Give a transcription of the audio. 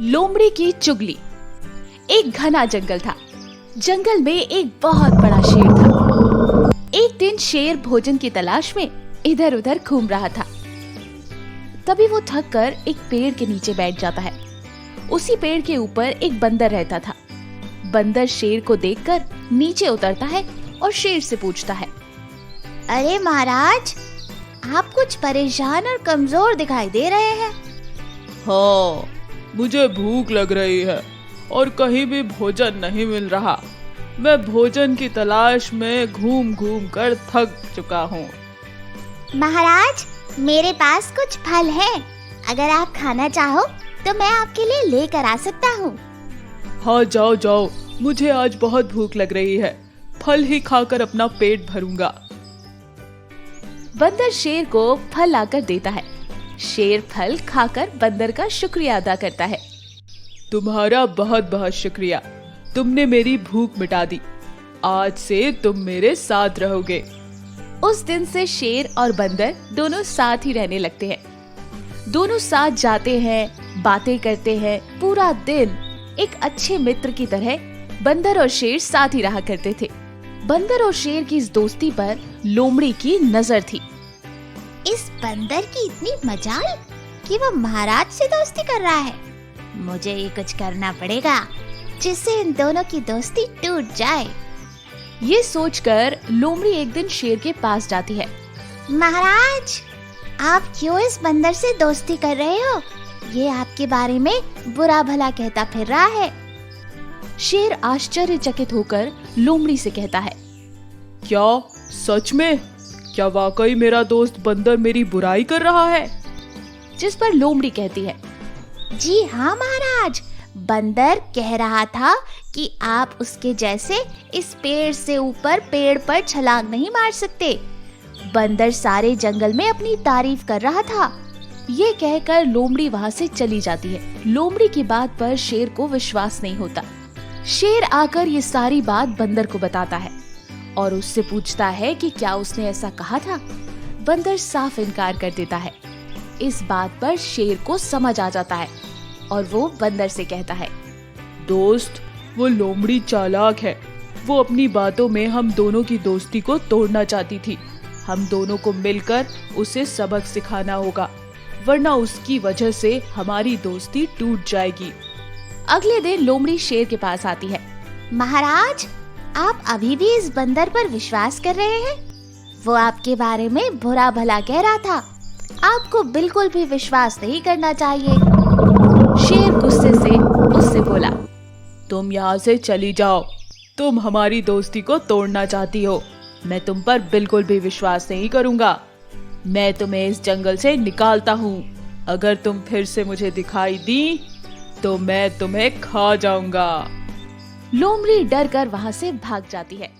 लोमड़ी की चुगली। एक घना जंगल था। जंगल में एक बहुत बड़ा शेर था। एक दिन शेर भोजन की तलाश में इधर उधर घूम रहा था। तभी वो थक कर एक पेड़ के नीचे बैठ जाता है। उसी पेड़ के ऊपर एक बंदर रहता था। बंदर शेर को देखकर नीचे उतरता है और शेर से पूछता है, अरे महाराज, आप कुछ परेशान और कमजोर दिखाई दे रहे हैं। हाँ, मुझे भूख लग रही है और कहीं भी भोजन नहीं मिल रहा। मैं भोजन की तलाश में घूम घूम कर थक चुका हूँ। महाराज, मेरे पास कुछ फल है। अगर आप खाना चाहो तो मैं आपके लिए लेकर आ सकता हूँ। हाँ, जाओ जाओ, मुझे आज बहुत भूख लग रही है। फल ही खाकर अपना पेट भरूंगा। बंदर शेर को फल लाकर देता है। शेर फल खाकर बंदर का शुक्रिया अदा करता है। तुम्हारा बहुत बहुत शुक्रिया, तुमने मेरी भूख मिटा दी। आज से तुम मेरे साथ रहोगे। उस दिन से शेर और बंदर दोनों साथ ही रहने लगते हैं। दोनों साथ जाते हैं, बातें करते हैं। पूरा दिन एक अच्छे मित्र की तरह बंदर और शेर साथ ही रहा करते थे। बंदर और शेर की इस दोस्ती पर लोमड़ी की नजर थी। इस बंदर की इतनी मजाल कि वो महाराज से दोस्ती कर रहा है। मुझे ये कुछ करना पड़ेगा जिससे इन दोनों की दोस्ती टूट जाए। ये सोचकर लोमड़ी एक दिन शेर के पास जाती है। महाराज, आप क्यों इस बंदर से दोस्ती कर रहे हो? ये आपके बारे में बुरा भला कहता फिर रहा है। शेर आश्चर्यचकित होकर लोमड़ी से कहता है, क्या सच में? क्या वाकई मेरा दोस्त बंदर मेरी बुराई कर रहा है? जिस पर लोमड़ी कहती है, जी हाँ महाराज, बंदर कह रहा था कि आप उसके जैसे इस पेड़ से ऊपर पेड़ पर छलांग नहीं मार सकते। बंदर सारे जंगल में अपनी तारीफ कर रहा था। ये कहकर लोमड़ी वहाँ से चली जाती है। लोमड़ी की बात पर शेर को विश्वास नहीं होता। शेर आकर ये सारी बात बंदर को बताता है और उससे पूछता है कि क्या उसने ऐसा कहा था। बंदर साफ इनकार कर देता है। इस बात पर शेर को समझ आ जाता है और वो बंदर से कहता है, दोस्त, वो लोमड़ी चालाक है। वो अपनी बातों में हम दोनों की दोस्ती को तोड़ना चाहती थी। हम दोनों को मिलकर उसे सबक सिखाना होगा, वरना उसकी वजह से हमारी दोस्ती टूट जाएगी। अगले दिन लोमड़ी शेर के पास आती है। महाराज, आप अभी भी इस बंदर पर विश्वास कर रहे हैं? वो आपके बारे में बुरा भला कह रहा था। आपको बिल्कुल भी विश्वास नहीं करना चाहिए। शेर गुस्से से उससे बोला, तुम यहाँ से चली जाओ। तुम हमारी दोस्ती को तोड़ना चाहती हो। मैं तुम पर बिल्कुल भी विश्वास नहीं करूँगा। मैं तुम्हें इस जंगल से निकालता हूँ। अगर तुम फिर से मुझे दिखाई दी तो मैं तुम्हें खा जाऊंगा। लोमड़ी डर कर वहाँ से भाग जाती है।